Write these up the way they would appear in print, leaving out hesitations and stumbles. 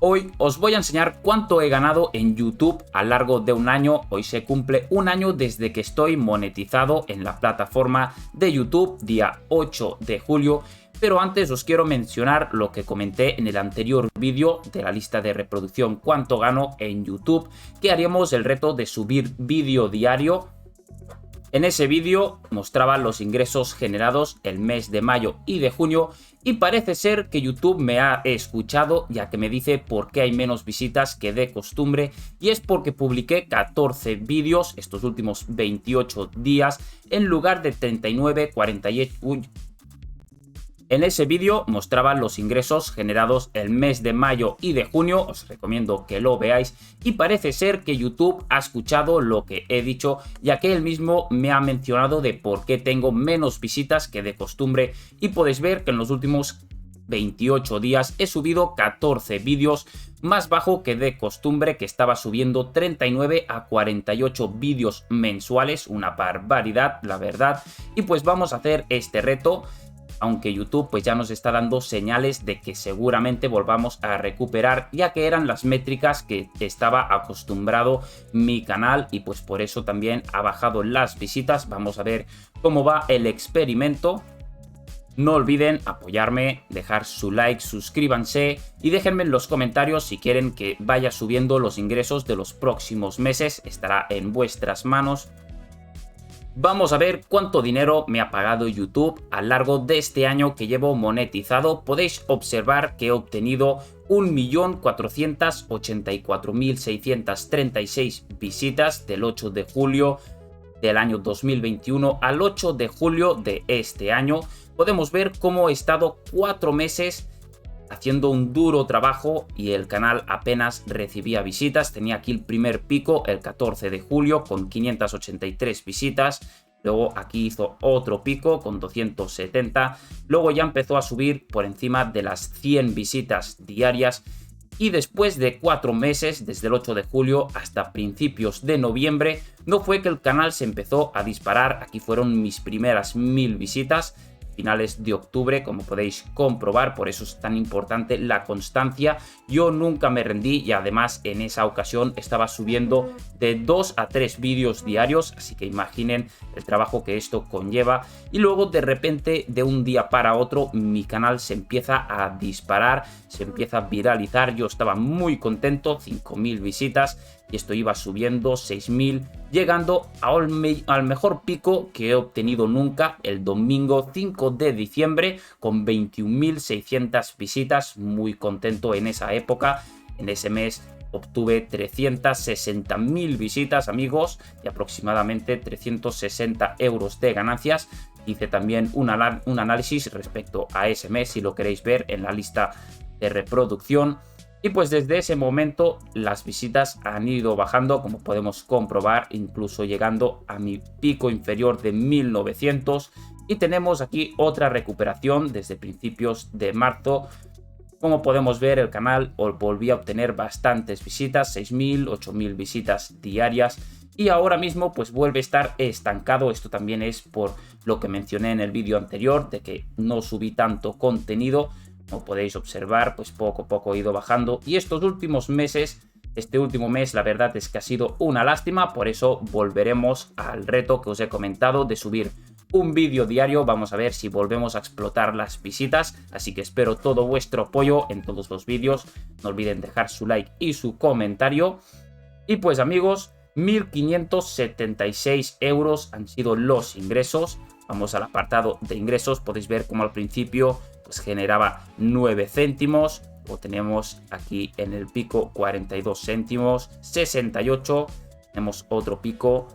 Hoy os voy a enseñar cuánto he ganado en YouTube a lo largo de un año. Hoy se cumple un año desde que estoy monetizado en la plataforma de YouTube, día 8 de julio. Pero antes os quiero mencionar lo que comenté en el anterior vídeo de la lista de reproducción cuánto gano en YouTube, que haríamos el reto de subir vídeo diario. En ese vídeo mostraba los ingresos generados el mes de mayo y de junio y parece ser que YouTube me ha escuchado, ya que me dice por qué hay menos visitas que de costumbre, y es porque publiqué 14 vídeos estos últimos 28 días en lugar de 39, 48... En ese vídeo mostraba los ingresos generados el mes de mayo y de junio, os recomiendo que lo veáis, y parece ser que YouTube ha escuchado lo que he dicho, ya que él mismo me ha mencionado de por qué tengo menos visitas que de costumbre, y podéis ver que en los últimos 28 días he subido 14 vídeos, más bajo que de costumbre, que estaba subiendo 39 a 48 vídeos mensuales, una barbaridad, la verdad. Y pues vamos a hacer este reto, aunque YouTube pues ya nos está dando señales de que seguramente volvamos a recuperar, ya que eran las métricas que estaba acostumbrado mi canal, y pues por eso también ha bajado las visitas. Vamos a ver cómo va el experimento. No olviden apoyarme, dejar su like, suscríbanse y déjenme en los comentarios si quieren que vaya subiendo los ingresos de los próximos meses. Estará en vuestras manos. Vamos a ver cuánto dinero me ha pagado YouTube a lo largo de este año que llevo monetizado. Podéis observar que he obtenido 1.484.636 visitas del 8 de julio del año 2021 al 8 de julio de este año. Podemos ver cómo he estado 4 meses haciendo un duro trabajo y el canal apenas recibía visitas. Tenía aquí el primer pico el 14 de julio con 583 visitas. Luego aquí hizo otro pico con 270. Luego ya empezó a subir por encima de las 100 visitas diarias. Y después de 4 meses, desde el 8 de julio hasta principios de noviembre, no fue que el canal se empezó a disparar. Aquí fueron mis primeras 1000 visitas. Finales de octubre, como podéis comprobar, por eso es tan importante la constancia. Yo nunca me rendí y además en esa ocasión estaba subiendo de 2 a 3 vídeos diarios, así que imaginen el trabajo que esto conlleva. Y luego de repente, de un día para otro, mi canal se empieza a disparar, se empieza a viralizar. Yo estaba muy contento, 5000 visitas, y esto iba subiendo 6000, llegando al mejor pico que he obtenido nunca el domingo 5 de diciembre con 21.600 visitas. Muy contento en esa época. En ese mes obtuve 360.000 visitas, amigos, y aproximadamente 360 euros de ganancias. Hice también un análisis respecto a ese mes, si lo queréis ver en la lista de reproducción. Y pues desde ese momento las visitas han ido bajando, como podemos comprobar, incluso llegando a mi pico inferior de 1900. Y tenemos aquí otra recuperación desde principios de marzo. Como podemos ver, el canal volví a obtener bastantes visitas, 6000, 8000 visitas diarias. Y ahora mismo pues vuelve a estar estancado. Esto también es por lo que mencioné en el vídeo anterior, de que no subí tanto contenido. Como podéis observar, pues poco a poco he ido bajando. Y estos últimos meses, este último mes, la verdad es que ha sido una lástima. Por eso volveremos al reto que os he comentado de subir un vídeo diario. Vamos a ver si volvemos a explotar las visitas. Así que espero todo vuestro apoyo en todos los vídeos. No olviden dejar su like y su comentario. Y pues amigos, 1.576 euros han sido los ingresos. Vamos al apartado de ingresos. Podéis ver como al principio pues generaba 9 céntimos. O tenemos aquí en el pico 42 céntimos, 68. Tenemos otro pico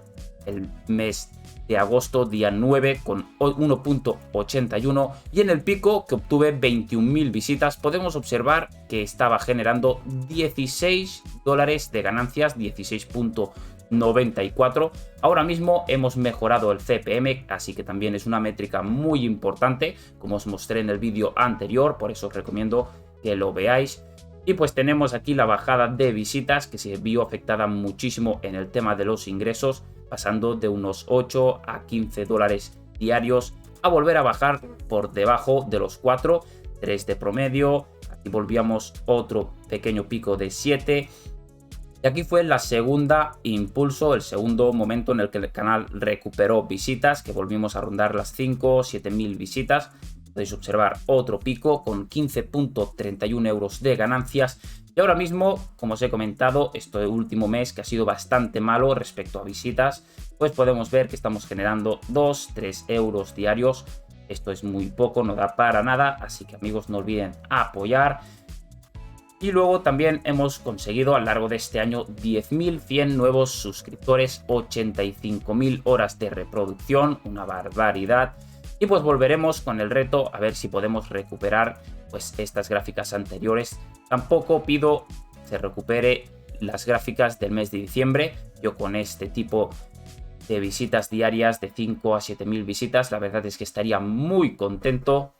el mes de agosto, día 9, con 1.81. Y en el pico que obtuve 21.000 visitas, podemos observar que estaba generando $16 de ganancias, 16.94. Ahora mismo hemos mejorado el CPM, así que también es una métrica muy importante, como os mostré en el vídeo anterior, por eso os recomiendo que lo veáis. Y pues tenemos aquí la bajada de visitas, que se vio afectada muchísimo en el tema de los ingresos, pasando de unos 8 a 15 dólares diarios a volver a bajar por debajo de los 4, 3 de promedio, Aquí volvíamos otro pequeño pico de 7. Y aquí fue la segunda impulso, el segundo momento en el que el canal recuperó visitas, que volvimos a rondar las 5 o 7.000 visitas. Podéis observar otro pico con 15.31 euros de ganancias. Y ahora mismo, como os he comentado, este último mes que ha sido bastante malo respecto a visitas, pues podemos ver que estamos generando 2-3 euros diarios. Esto es muy poco, no da para nada, así que amigos, no olviden apoyar. Y luego también hemos conseguido a lo largo de este año 10.100 nuevos suscriptores, 85.000 horas de reproducción, una barbaridad. Y pues volveremos con el reto a ver si podemos recuperar pues estas gráficas anteriores. Tampoco pido que se recupere las gráficas del mes de diciembre. Yo con este tipo de visitas diarias de 5 a 7.000 visitas, la verdad es que estaría muy contento.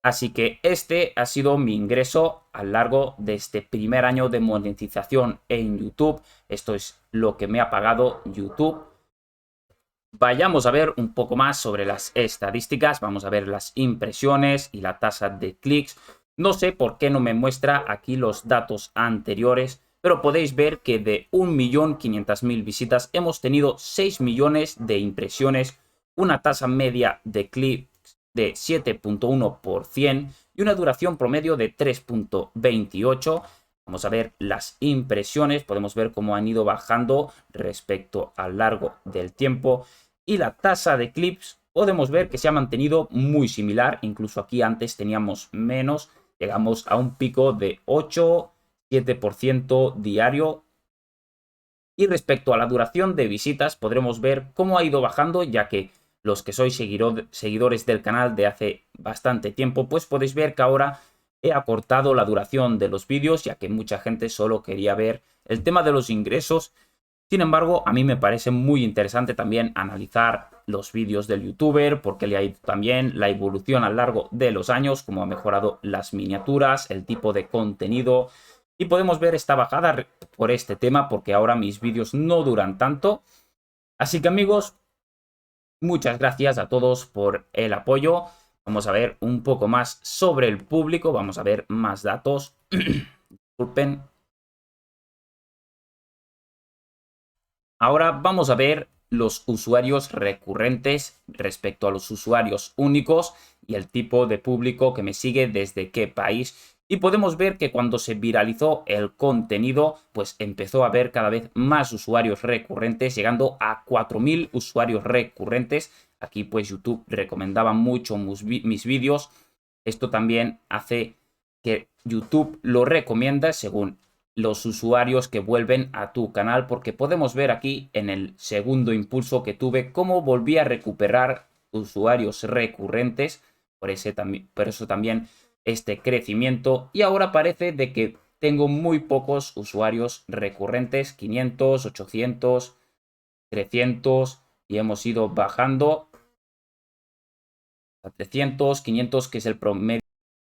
Así que este ha sido mi ingreso a lo largo de este primer año de monetización en YouTube. Esto es lo que me ha pagado YouTube. Vayamos a ver un poco más sobre las estadísticas. Vamos a ver las impresiones y la tasa de clics. No sé por qué no me muestra aquí los datos anteriores, pero podéis ver que de 1.500.000 visitas hemos tenido 6 millones de impresiones, una tasa media de clics de 7.1% y una duración promedio de 3.28. Vamos a ver las impresiones, podemos ver cómo han ido bajando respecto a lo largo del tiempo. Y la tasa de clips podemos ver que se ha mantenido muy similar, incluso aquí antes teníamos menos, llegamos a un pico de 8-7% diario. Y respecto a la duración de visitas podremos ver cómo ha ido bajando, ya que los que sois seguidores del canal de hace bastante tiempo, pues podéis ver que ahora he acortado la duración de los vídeos, ya que mucha gente solo quería ver el tema de los ingresos. Sin embargo, a mí me parece muy interesante también analizar los vídeos del youtuber, porque le ha ido también la evolución a lo largo de los años, cómo ha mejorado las miniaturas, el tipo de contenido. Y podemos ver esta bajada por este tema, porque ahora mis vídeos no duran tanto. Así que amigos, muchas gracias a todos por el apoyo. Vamos a ver un poco más sobre el público, vamos a ver más datos. Disculpen. Ahora vamos a ver los usuarios recurrentes respecto a los usuarios únicos y el tipo de público que me sigue desde qué país. Y podemos ver que cuando se viralizó el contenido, pues empezó a haber cada vez más usuarios recurrentes, llegando a 4.000 usuarios recurrentes. Aquí pues YouTube recomendaba mucho mis vídeos. Esto también hace que YouTube lo recomienda según los usuarios que vuelven a tu canal, porque podemos ver aquí en el segundo impulso que tuve cómo volví a recuperar usuarios recurrentes, por eso también este crecimiento, y ahora parece de que tengo muy pocos usuarios recurrentes, 500, 800, 300, y hemos ido bajando a 300, 500, que es el promedio.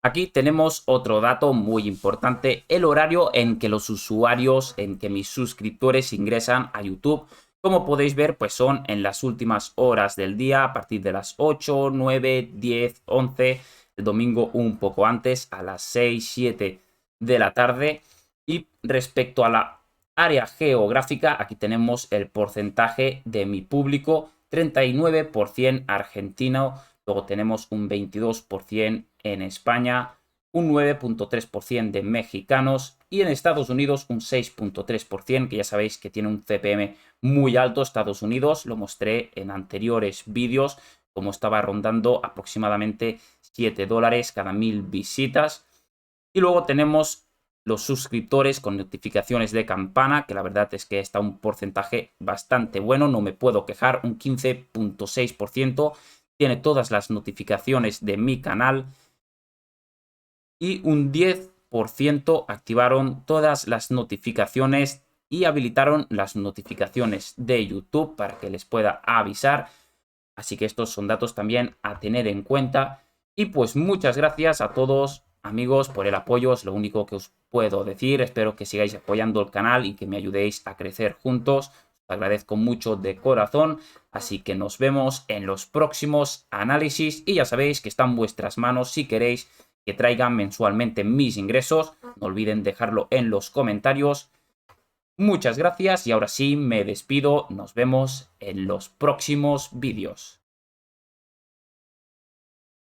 Aquí tenemos otro dato muy importante, el horario en que los usuarios, en que mis suscriptores ingresan a YouTube. Como podéis ver, pues son en las últimas horas del día, a partir de las 8, 9, 10, 11, el domingo un poco antes, a las 6, 7 de la tarde. Y respecto a la área geográfica, aquí tenemos el porcentaje de mi público, 39% argentino, luego tenemos un 22% en España, un 9.3% de mexicanos y en Estados Unidos un 6.3%, que ya sabéis que tiene un CPM muy alto Estados Unidos. Lo mostré en anteriores vídeos, como estaba rondando aproximadamente $7 cada 1.000 visitas. Y luego tenemos los suscriptores con notificaciones de campana, que la verdad es que está un porcentaje bastante bueno, no me puedo quejar, un 15.6%. Tiene todas las notificaciones de mi canal y un 10% activaron todas las notificaciones y habilitaron las notificaciones de YouTube para que les pueda avisar. Así que estos son datos también a tener en cuenta. Y pues muchas gracias a todos amigos por el apoyo, es lo único que os puedo decir. Espero que sigáis apoyando el canal y que me ayudéis a crecer juntos. Os agradezco mucho de corazón, así que nos vemos en los próximos análisis y ya sabéis que está en vuestras manos si queréis que traigan mensualmente mis ingresos. No olviden dejarlo en los comentarios. Muchas gracias y ahora sí me despido. Nos vemos en los próximos vídeos.